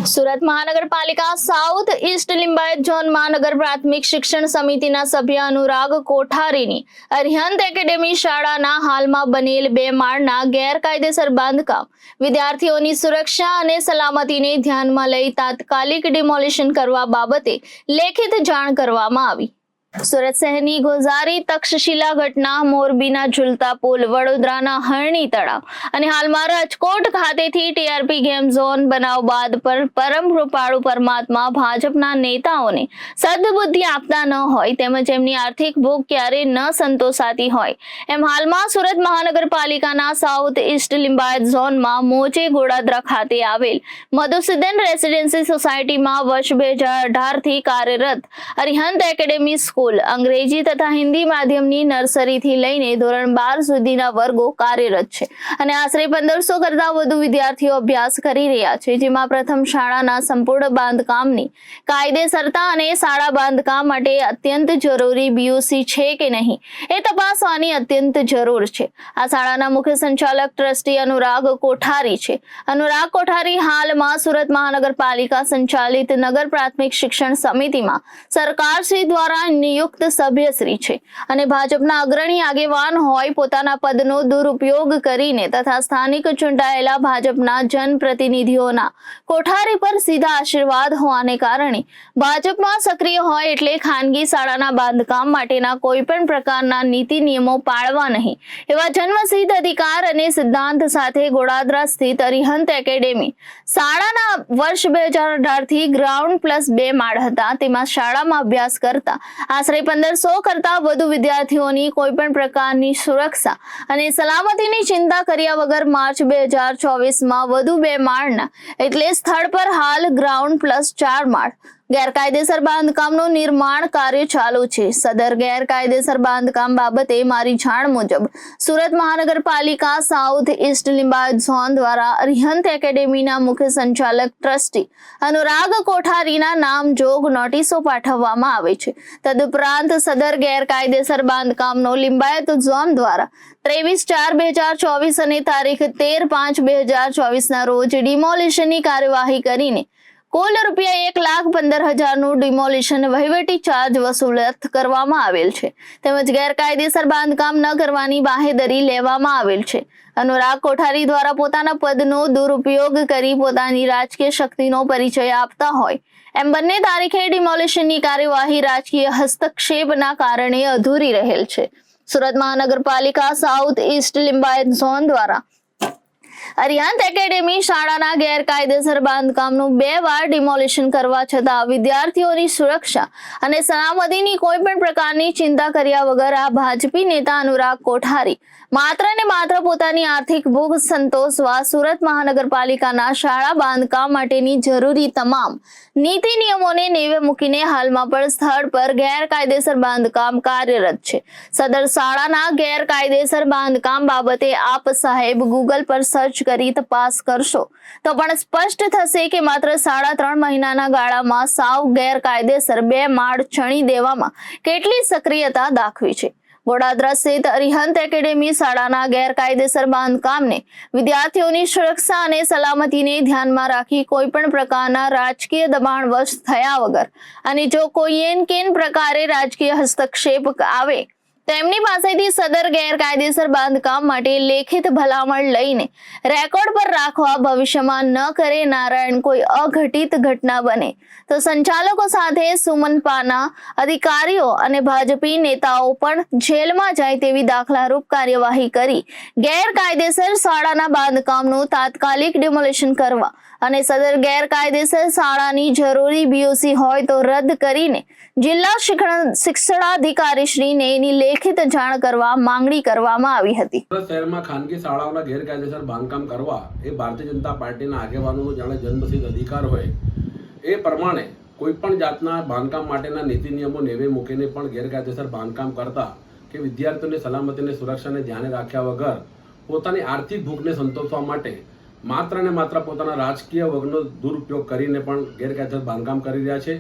સુરત મહાનગરપાલિકા south East Limbayat zone મહાનગર પ્રાથમિક શિક્ષણ સમિતિના સભ્ય અનુરાગ કોઠારીની અરિહંત એકેડેમી શાળાના હાલમાં બનેલ 2 માળના ગેરકાયદેસર બાંધકામ વિદ્યાર્થીઓની સુરક્ષા અને સલામતીને ધ્યાનમાં લઈ તાત્કાલિક ડિમોલિશન કરવા બાબતે લેખિત જાણ કરવામાં આવી। સુરત શહેરની ગોઝારી તક્ષશિલા ઘટના, મોરબીના ઝુલતા પુલ, વડોદરાના હરણી તળાવ અને હાલમાં રાજકોટ ખાતેથી ટીઆરપી ગેમ ઝોન બનાવ બાદ પરમ કૃપાળુ પરમાત્મા ભાજપના નેતાઓને સદબુદ્ધિ આપતા ન હોય તેમજ એમની આર્થિક ભૂખ ક્યારે ન સંતોષાતી હોય એમ હાલમાં સુરત મહાનગરપાલિકાના સાઉથ ઈસ્ટ લિંબાયત ઝોનમાં મોજે ગોડાદરા ખાતે આવેલ મધુસૂદન રેસિડેન્સી સોસાયટીમાં વર્ષ 2018 થી કાર્યરત અરિહંત એકેડેમી અંગ્રેજી તથા હિન્દી માધ્યમની નર્સરીથી લઈને ધોરણ 12 સુધીના વર્ગો કાર્યરત છે અને આશરે 1500 કરતા વધુ વિદ્યાર્થીઓ અભ્યાસ કરી રહ્યા છે, જેમાં પ્રથમ શાળાના સંપૂર્ણ બાંધકામની કાયદેસરતા અને શાળા બાંધકામ માટે અત્યંત જરૂરી બીયુસી છે કે નહીં એ તપાસવાની અત્યંત જરૂર છે। આ શાળાના મુખ્ય સંચાલક ટ્રસ્ટી અનુરાગ કોઠારી છે। અનુરાગ કોઠારી હાલમાં સુરત મહાનગરપાલિકા સંચાલિત નગર પ્રાથમિક શિક્ષણ સમિતિમાં સરકારશ્રી દ્વારા નિયુક્ત સભ્યશ્રી છે અને ભાજપના અગ્રણી આગેવાન હોય પોતાના પદનો દુરુપયોગ કરીને તથા સ્થાનિક ચૂંટાયેલા ભાજપના જનપ્રતિનિધિઓના કોઠારી પર સીધા આશીર્વાદ હોવાને કારણે ભાજપમાં સક્રિય હોય એટલે ખાનગી શાળાના બાંધકામ માટેના કોઈ પણ પ્રકારના નીતિ નિયમો પાળવા નહીં એવા જન્મસિદ્ધ અધિકાર અને સિદ્ધાંત સાથે ગોડાદરા સ્થિત અરિહંત એકેડેમી શાળાના વર્ષ 2018 થી ગ્રાઉન્ડ પ્લસ 2 માળ હતા, તેમાં શાળામાં અભ્યાસ કરતા આશરે 1500 કરતા વધુ વિદ્યાર્થીઓની કોઈ પણ પ્રકારની સુરક્ષા અને સલામતીની ચિંતા કર્યા વગર માર્ચ 2024માં વધુ 2 માળના એટલે સ્થળ પર હાલ ગ્રાઉન્ડ પ્લસ 4 માળ ગેરકાયદેસર બાંધકામનું નિર્માણ કાર્ય ચાલુ છે। સદર ગેરકાયદેસર બાંધકામ બાબતે મારી જાણ મુજબ સુરત મહાનગરપાલિકા સાઉથ ઈસ્ટ લિંબાયત ઝોન દ્વારા અરિહંત એકેડેમીના મુખ્ય સંચાલક ટ્રસ્ટી અનુરાગ કોઠારીના નામજોગ નોટિસો પાઠવવામાં આવે છે। તદુપરાંત સદર ગેરકાયદેસર બાંધકામનો લિંબાયત ઝોન દ્વારા 23/4/2024 અને તારીખ 13/5/2024 રોજ ડિમોલિશનની કાર્યવાહી કરીને કુલ રૂપિયા 1,15,000નું ડિમોલિશન વહીવટી ચાર્જ વસૂલત કરવામાં આવેલ છે તેમજ ગેરકાયદેસર બાંધકામ ન કરવાની બાહેધરી લેવામાં આવેલ છે। અનુરાગ કોઠારી દ્વારા પોતાના પદનો દુરુપયોગ કરી પોતાની રાજકીય શક્તિનો પરિચય આપતા હોય એમ બંને તારીખે ડિમોલિશનની કાર્યવાહી રાજકીય હસ્તક્ષેપના કારણે અધૂરી રહેલ છે। સુરત મહાનગરપાલિકા સાઉથ ઈસ્ટ લિંબાયત ઝોન દ્વારા અરિહંત એકેડેમી શાળાના ગેરકાયદેસર બાંધકામનું 2 વાર ડિમોલિશન કરવા છતાં વિદ્યાર્થીઓની સુરક્ષા અને સલામતીની કોઈ પણ પ્રકારની ચિંતા કર્યા વગર આ ભાજપી નેતા અનુરાગ કોઠારી માત્ર ને માત્ર પોતાની આર્થિક ભૂખ સંતોષવા સુરત મહાનગરપાલિકાના શાળા બાંધકામ માટેની જરૂરી તમામ નીતિ નિયમોને નેવે મૂકીને હાલમાં પણ સ્થળ પર ગેરકાયદેસર બાંધકામ કાર્યરત છે। સદર શાળાના ગેરકાયદેસર બાંધકામ બાબતે આપ સાહેબ ગૂગલ પર સર્ચ કરી તપાસ કરશો તો પણ સ્પષ્ટ થશે કે માત્ર 3.5 મહિનાના ગાળામાં સાવ ગેરકાયદેસર 2 માળ ચણી દેવામાં કેટલી સક્રિયતા દાખવી છે। ગોડાદરા સ્થિત અરિહંત એકેડેમી શાળાના ગેરકાયદેસર બાંધકામને વિદ્યાર્થીઓની સુરક્ષા અને સલામતીને ધ્યાનમાં રાખી કોઈ પણ પ્રકારના રાજકીય દબાણવશ થયા વગર અને જો કોઈ એન પ્રકારે રાજકીય હસ્તક્ષેપ આવે તેમની પાસેથી સદર ગેરકાયદેસર બાંધકામ માટે લેખિત ભલામણ લઈને રેકોર્ડ પર રાખવા ભવિષ્યમાં ન કરે નારાયણ કોઈ અઘટિત ઘટના બને તો સંચાલકો સાથે સુમનપાના અધિકારીઓ અને ભાજપી નેતાઓ પણ જેલમાં જાય તેવી દાખલારૂપ કાર્યવાહી કરી ગેરકાયદેસર શાળાના બાંધકામનું તાત્કાલિક ડિમોલિશન કરવા અને સદર ગેરકાયદેસર શાળાની જરૂરી બીયુસી હોય તો રદ કરીને જિલ્લા શિક્ષણાધિકારી શ્રીને એની લેખિત જાણ કરવા માંગણી કરવામાં આવી હતી। શહેરમાં ખાનગી શાળાઓના ગેરકાયદેસર બાંધકામ કરવા એ ભારતીય જનતા પાર્ટીના આગેવાનોનો જાણે જન્મસિદ્ધ અધિકાર હોય એ પ્રમાણે કોઈ પણ જાતના બાંધકામ માટેના નીતિ નિયમો નેવે મૂકીને પણ ગેરકાયદેસર બાંધકામ કરતા કે વિદ્યાર્થીઓની સલામતીની સુરક્ષાને ધ્યાને રાખ્યા વગર પોતાની આર્થિક ભૂખને સંતોષવા માટે માત્ર ને માત્ર પોતાના રાજકીય વર્ગનો દુરુપયોગ કરીને પણ ગેરકાયદેસર બાંધકામ કરી રહ્યા છે।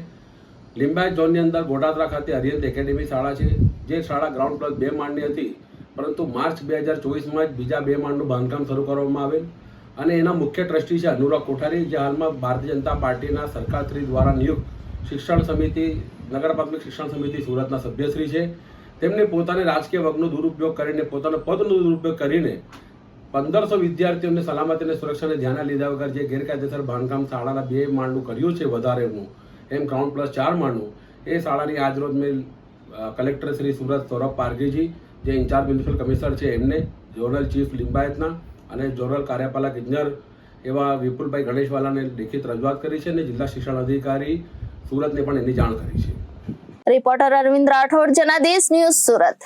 લિંબાયત ઝોનની અંદર ગોડાદરા ખાતે અરિહંત એકેડેમી શાળા છે, જે શાળા ગ્રાઉન્ડ પ્લસ 2 માળની હતી, પરંતુ માર્ચ 2024માં જ બીજા 2 માળનું બાંધકામ શરૂ કરવામાં આવેલ અને એના મુખ્ય ટ્રસ્ટી છે અનુરાગ કોઠારી, જે હાલમાં ભારતીય જનતા પાર્ટીના સરકારશ્રી દ્વારા નિયુક્ત શિક્ષણ સમિતિ નગર પ્રાથમિક શિક્ષણ સમિતિ સુરતના સભ્યશ્રી છે. તેમને પોતાને રાજકીય વર્ગનો દુરુપયોગ કરીને, પોતાના પદનો દુરુપયોગ કરીને 1500 વિદ્યાર્થીઓને સલામતી અને સુરક્ષાને ધ્યાને લીધા વગર જે ગેરકાયદેસર બાંધકામ શાળાના 2 માળનું કર્યું છે, વધારેનું એમ ગ્રાઉન્ડ પ્લસ 4 માળનું, એ શાળાની આજરોજ મેં કલેક્ટર શ્રી સુરત સૌરભ પારગીજી, જે ઇન્ચાર્જ મ્યુનિસિપલ કમિશનર છે, એમને, ઝોનલ ચીફ લિંબાયતના અને ઝોનલ કાર્યપાલક ઇજનેર એવા વિપુલભાઈ ગણેશવાલાને લેખિત રજૂઆત કરી છે અને જિલ્લા શિક્ષણ અધિકારી સુરતને પણ એની જાણ કરી છે. Reporter Arvind Rathod, Janadesh news, Surat.